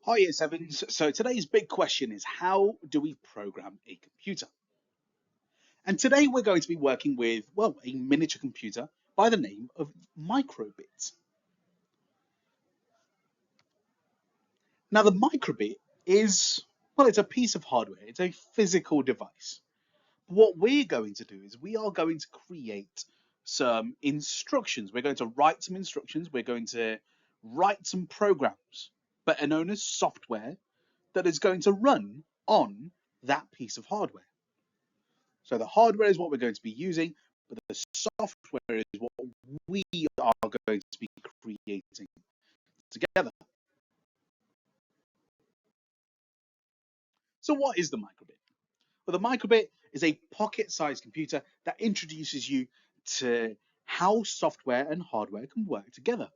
Hi, it's Evans. So today's big question is how do we program a computer? And today we're going to be working with, well, a miniature computer by the name of Microbit. Now, the Microbit is, well, it's a piece of hardware. It's a physical device. What we're going to do is we are going to create some instructions. We're going to write some instructions. We're going to write some programs, better known as software, that is going to run on that piece of hardware. So the hardware is what we're going to be using, but the software is what we are going to be creating together. So what is the Microbit? Well, the Microbit is a pocket-sized computer that introduces you to how software and hardware can work together.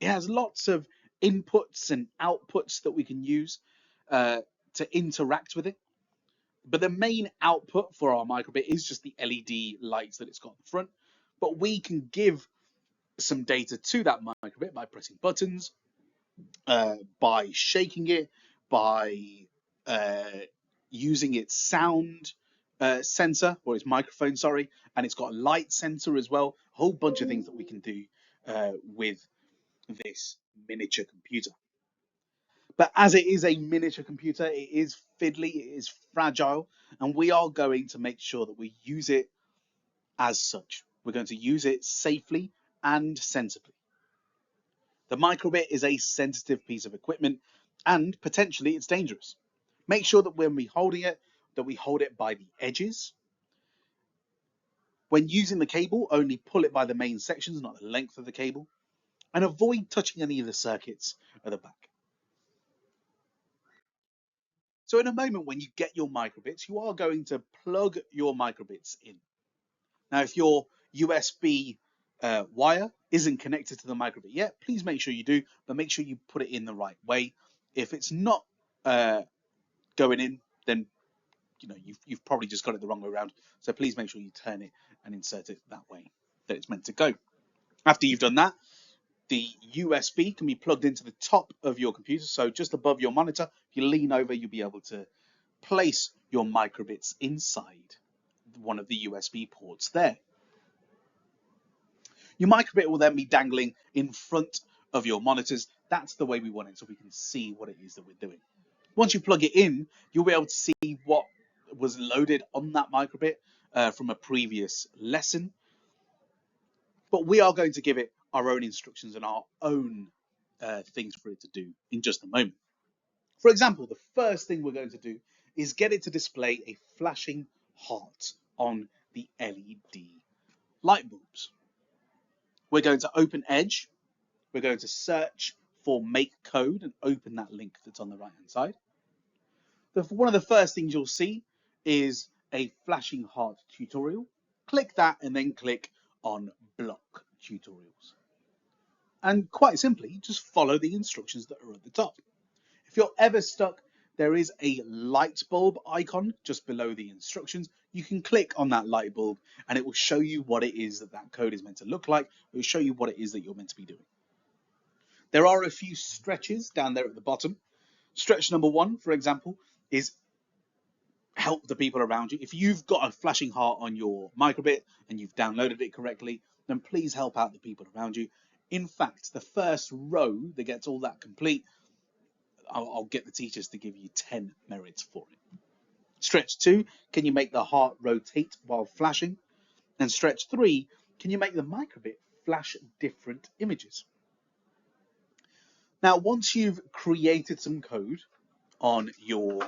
It has lots of inputs and outputs that we can use to interact with it. But the main output for our Microbit is just the LED lights that it's got in front. But we can give some data to that Microbit by pressing buttons, by shaking it, by using its sound sensor or its microphone, sorry, and it's got a light sensor as well. A whole bunch of things that we can do with this miniature computer. But as it is a miniature computer, it is fiddly, it is fragile, and we are going to make sure that we use it as such. We're going to use it safely and sensibly. The Microbit is a sensitive piece of equipment and potentially it's dangerous. Make sure that when we holding it, that we hold it by the edges. When using the cable, only pull it by the main sections, not the length of the cable, and avoid touching any of the circuits at the back. So in a moment when you get your microbits, you are going to plug your microbits in. Now, if your USB wire isn't connected to the microbit yet, please make sure you do, but make sure you put it in the right way. If it's not going in, then you've probably just got it the wrong way around. So please make sure you turn it and insert it that way that it's meant to go. After you've done that, the USB can be plugged into the top of your computer, so just above your monitor. If you lean over, you'll be able to place your microbits inside one of the USB ports there. Your microbit will then be dangling in front of your monitors. That's the way we want it, so we can see what it is that we're doing. Once you plug it in, you'll be able to see what was loaded on that microbit from a previous lesson. But we are going to give it our own instructions and our own things for it to do in just a moment. For example, the first thing we're going to do is get it to display a flashing heart on the LED light bulbs. We're going to open Edge. We're going to search for make code and open that link that's on the right hand side. One of the first things you'll see is a flashing heart tutorial. Click that and then click on block tutorials. And quite simply, just follow the instructions that are at the top. If you're ever stuck, there is a light bulb icon just below the instructions. You can click on that light bulb and it will show you what it is that that code is meant to look like. It will show you what it is that you're meant to be doing. There are a few stretches down there at the bottom. Stretch number 1, for example, is help the people around you. If you've got a flashing heart on your microbit and you've downloaded it correctly, then please help out the people around you. In fact, the first row that gets all that complete, I'll get the teachers to give you 10 merits for it. Stretch 2, can you make the heart rotate while flashing? And stretch 3, can you make the microbit flash different images? Now, once you've created some code on your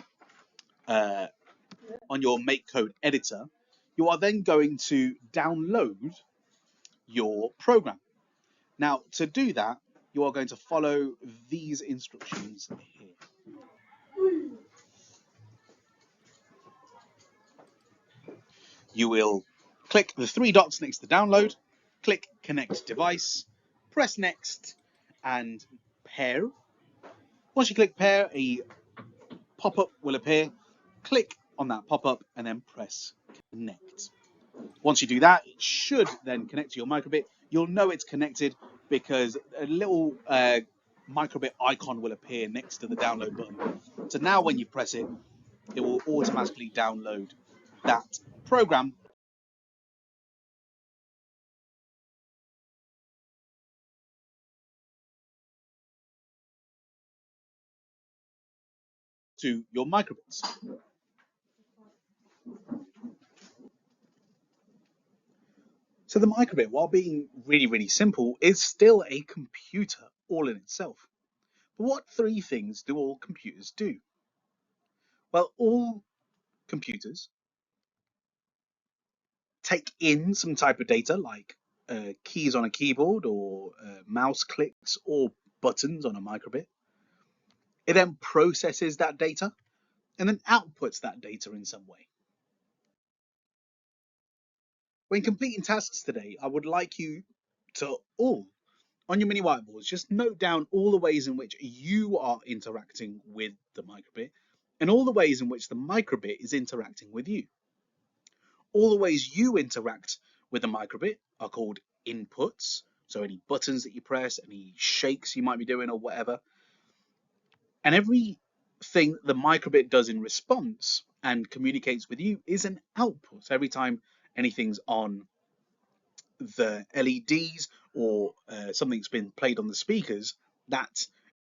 make code editor, you are then going to download your program. Now, to do that, you are going to follow these instructions here. You will click the 3 dots next to download, click connect device, press next, and pair. Once you click pair, a pop-up will appear. Click on that pop-up and then press connect. Once you do that, it should then connect to your microbit. You'll know it's connected because a little microbit icon will appear next to the download button. So now when you press it, it will automatically download that program to your microbits. So the microbit, while being really, really simple, is still a computer all in itself. But what three things do all computers do? Well, all computers take in some type of data like keys on a keyboard or mouse clicks or buttons on a microbit. It then processes that data and then outputs that data in some way. When completing tasks today, I would like you to all, on your mini whiteboards, just note down all the ways in which you are interacting with the microbit and all the ways in which the microbit is interacting with you. All the ways you interact with the microbit are called inputs. So any buttons that you press, any shakes you might be doing or whatever. And everything the microbit does in response and communicates with you is an output. So every time anything's on the LEDs or something's been played on the speakers, that